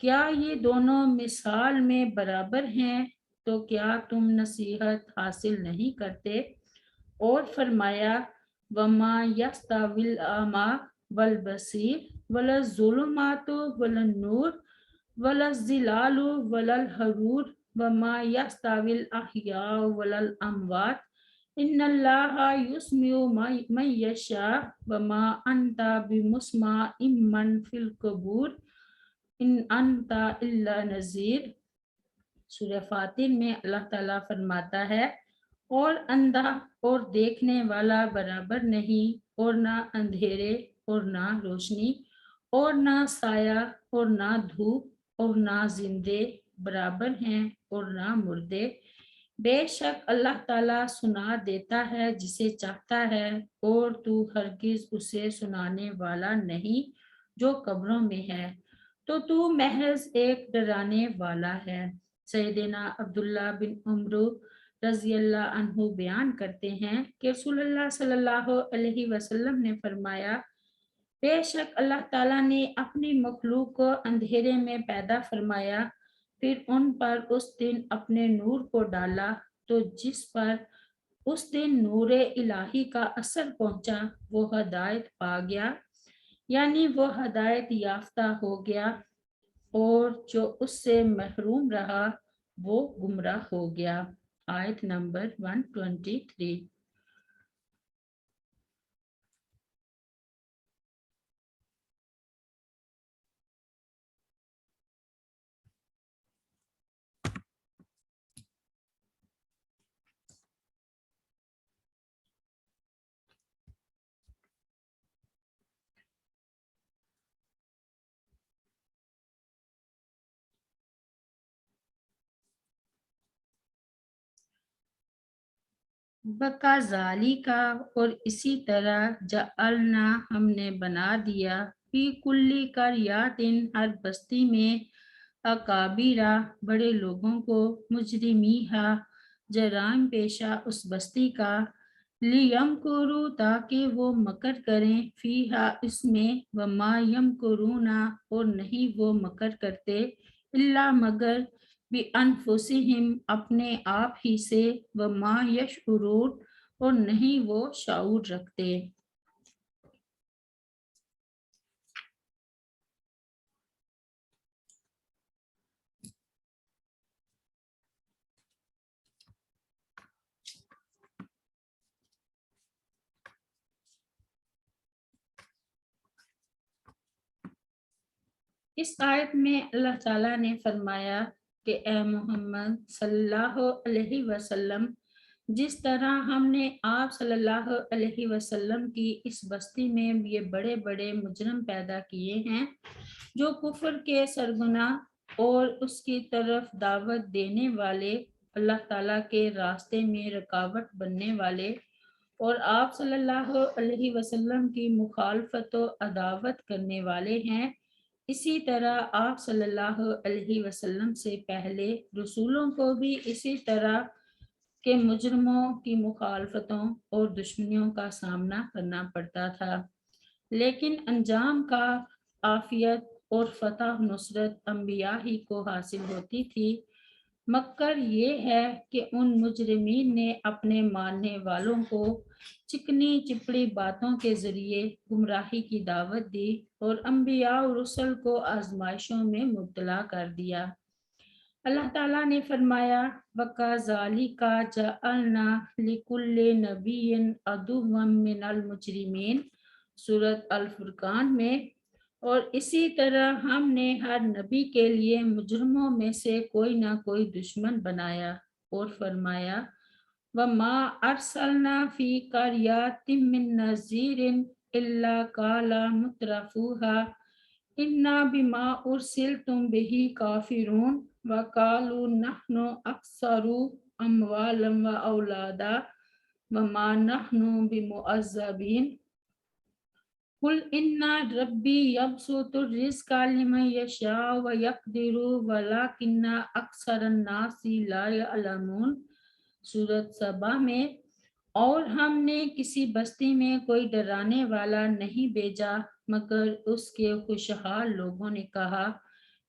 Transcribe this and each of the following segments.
کیا یہ دونوں مثال میں برابر ہیں؟ تو کیا تم نصیحت حاصل نہیں کرتے؟ اور فرمایا وما یستوی الاعمی والبصیر ولا الظلمات ولا النور ولا الظلال ولا الحرور وما یستوی الاحیاء ولا الاموات ان اللہ یسمع من یشاء وما انت بمسمع من فی القبور ان انت الا نذیر۔ سورہ فاتر میں اللہ تعالیٰ فرماتا ہے اور اندھا اور دیکھنے والا برابر نہیں، اور نہ اندھیرے اور نہ روشنی، اور نہ سایہ اور نہ دھوپ، اور نہ زندے برابر ہیں اور نہ مردے۔ بے شک اللہ تعالیٰ سنا دیتا ہے جسے چاہتا ہے، اور تو ہرگز اسے سنانے والا نہیں جو قبروں میں ہے، تو محض ایک ڈرانے والا ہے۔ سیدنا عبداللہ بن عمرو رضی اللہ عنہ بیان کرتے ہیں کہ رسول اللہ صلی اللہ علیہ وسلم نے فرمایا بے شک اللہ تعالیٰ نے اپنی مخلوق کو اندھیرے میں پیدا فرمایا، پھر ان پر اس دن اپنے نور کو ڈالا، تو جس پر اس دن نور الہی کا اثر پہنچا وہ ہدایت پا گیا، یعنی وہ ہدایت یافتہ ہو گیا، اور جو اس سے محروم رہا وہ گمراہ ہو گیا۔ آیت نمبر 123۔ بکا ذالی کا، اور اسی طرح جعلنا ہم نے بنا دیا فی کلی قریاتن ہر بستی میں اکابیرہ بڑے لوگوں کو، مجرمیہا جرائم پیشہ اس بستی کا، لیمکروا تاکہ وہ مکر کریں، فیہا اس میں، وما یمکرون اور نہیں وہ مکر کرتے، الا مگر بِأَنفُسِهِمْ اپنے آپ ہی سے، وما یشعرون اور نہیں وہ شعور رکھتے۔ اس آیت میں اللہ تعالیٰ نے فرمایا کہ اے محمد صلی اللہ علیہ وسلم، جس طرح ہم نے آپ صلی اللہ علیہ وسلم کی اس بستی میں یہ بڑے بڑے مجرم پیدا کیے ہیں جو کفر کے سرگناہ اور اس کی طرف دعوت دینے والے، اللہ تعالیٰ کے راستے میں رکاوٹ بننے والے، اور آپ صلی اللہ علیہ وسلم کی مخالفت و عداوت کرنے والے ہیں، اسی طرح آپ صلی اللہ علیہ وسلم سے پہلے رسولوں کو بھی اسی طرح کے مجرموں کی مخالفتوں اور دشمنیوں کا سامنا کرنا پڑتا تھا، لیکن انجام کا عافیت اور فتح نصرت انبیاء ہی کو حاصل ہوتی تھی۔ مکر یہ ہے کہ ان مجرمین نے اپنے ماننے والوں کو چکنی چپڑی باتوں کے ذریعے گمراہی کی دعوت دی اور انبیاء و رسل کو آزمائشوں میں مبتلا کر دیا۔ اللہ تعالیٰ نے فرمایا وَكَذَلِكَ جَعَلْنَا لِكُلِّ نَبِيٍّ عَدُوًّا مِّنَ الْمُجْرِمِينَ سورۃ الفرقان میں، اور اسی طرح ہم نے ہر نبی کے لیے مجرموں میں سے کوئی نہ کوئی دشمن بنایا، اور فرمایا وَمَا أَرْسَلْنَا فِي قَرْيَةٍ مِّن نَذِيرٍ إِلَّا قَالَ مُتْرَفُوهَا إِنَّا بِمَا أُرْسِلْتُمْ بِهِ كَافِرُونَ وَقَالُوا نَحْنُ أَكْثَرُ أَمْوَالًا وَأَوْلَادًا وَمَا نَحْنُ بِمُعَذَّبِينَ قُلْ إِنَّ رَبِّي يَبْسُطُ الرِّزْقَ لِمَن يَشَاءُ وَيَقْدِرُ وَلَكِنَّ أَكْثَرَ النَّاسِ لَا يَعْلَمُونَ سورۃ سبا میں، اور ہم نے کسی بستی میں کوئی ڈرانے والا نہیں بھیجا مگر اس کے خوشحال لوگوں نے کہا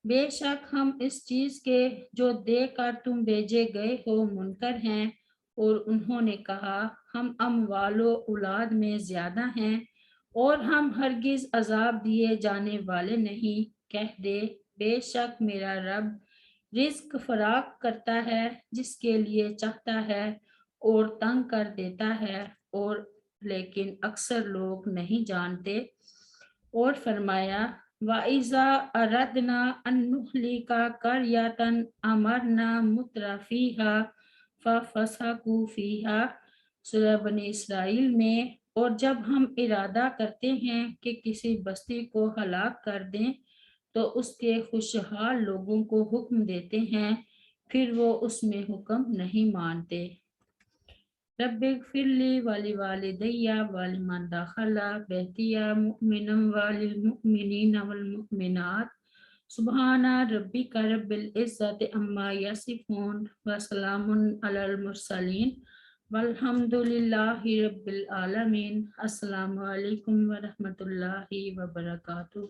بے شک ہم اس چیز کے جو دے کر تم بھیجے گئے ہو منکر ہیں، اور انہوں نے کہا ہم اموال و اولاد میں زیادہ ہیں اور ہم ہرگز عذاب دیے جانے والے نہیں۔ کہہ دے بے شک میرا رب رزق فراخ کرتا ہے جس کے لیے چاہتا ہے اور تنگ کر دیتا ہے، اور لیکن اکثر لوگ نہیں جانتے۔ اور فرمایا وَإِذَا أَرَدْنَا أَن نُهْلِكَ قَرْيَةً أَمَرْنَا مُتْرَفِيهَا فَفَسَقُوا فِيهَا، سورہ بنی اسرائیل میں، اور جب ہم ارادہ کرتے ہیں کہ کسی بستی کو ہلاک کر دیں تو اس کے خوشحال لوگوں کو حکم دیتے ہیں، پھر وہ اس میں حکم نہیں مانتے۔ رب اغفر لی ولوالدی ولمن دخل بیتی مؤمنا وللمؤمنین والمؤمنات سبحان ربک رب العزت عما یصفون وسلام علی المرسلین والحمد للہ رب العالمین۔ السلام علیکم ورحمۃ اللہ وبرکاتہ۔